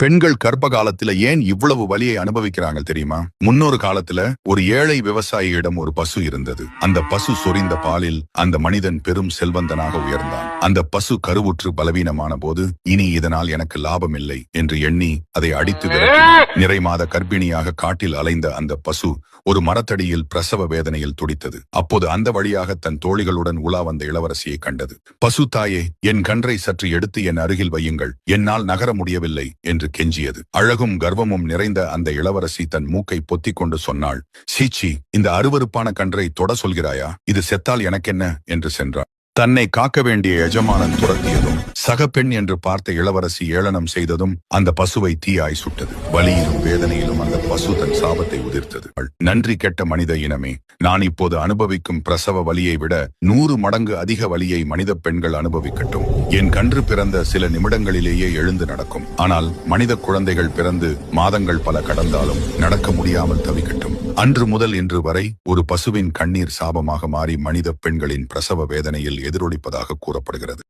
பெண்கள் கர்ப்ப காலத்துல ஏன் இவ்வளவு வலியை அனுபவிக்கிறாங்க தெரியுமா? முன்னொரு காலத்துல ஒரு ஏழை விவசாயியிடம் ஒரு பசு இருந்தது. அந்த பசு சொரிந்த பாலில் அந்த மனிதன் பெரும் செல்வந்தனாக உயர்ந்தான். அந்த பசு கருவுற்று பலவீனமான போது இனி இதனால் எனக்கு லாபம் இல்லை என்று எண்ணி அதை அடித்து விரட்டினான். நிறை மாத கர்ப்பிணியாக காட்டில் அலைந்த அந்த பசு ஒரு மரத்தடியில் பிரசவ வேதனையில் துடித்தது. அப்போது அந்த வழியாக தன் தோழிகளுடன் உலா வந்த இளவரசியை கண்டது. பசு தாயே, என் கன்றை சற்று எடுத்து என் அருகில் வையுங்கள், என்னால் நகர முடியவில்லை என்று கெஞ்சியது. அழகும் கர்வமும் நிறைந்த அந்த இளவரசி தன் மூக்கை பொத்திக் கொண்டு சொன்னாள், சீச்சி, இந்த அருவருப்பான கன்றை தொட சொல்கிறாயா? இது செத்தால் எனக்கென்ன என்று சென்றாள். தன்னை காக்க வேண்டிய எஜமானன் துரத்தியதும் சக பெண் என்று பார்த்த இளவரசி ஏளனம் செய்ததும் அந்த பசுவை தீயாய் சுட்டது. வலியிலும் வேதனையிலும் அந்த பசு தன் சாபத்தை உதிர்த்தது. நன்றி கெட்ட மனித இனமே, நான் இப்போது அனுபவிக்கும் பிரசவ வலியை விட 100 மடங்கு அதிக வலியை மனித பெண்கள் அனுபவிக்கட்டும். என் கன்று பிறந்த சில நிமிடங்களிலேயே எழுந்து நடக்கும். ஆனால் மனித குழந்தைகள் பிறந்து மாதங்கள் பல கடந்தாலும் நடக்க முடியாமல் தவிக்கட்டும். அன்று முதல் இன்று வரை ஒரு பசுவின் கண்ணீர் சாபமாக மாறி மனித பெண்களின் பிரசவ வேதனையில் எதிரொலிப்பதாக கூறப்படுகிறது.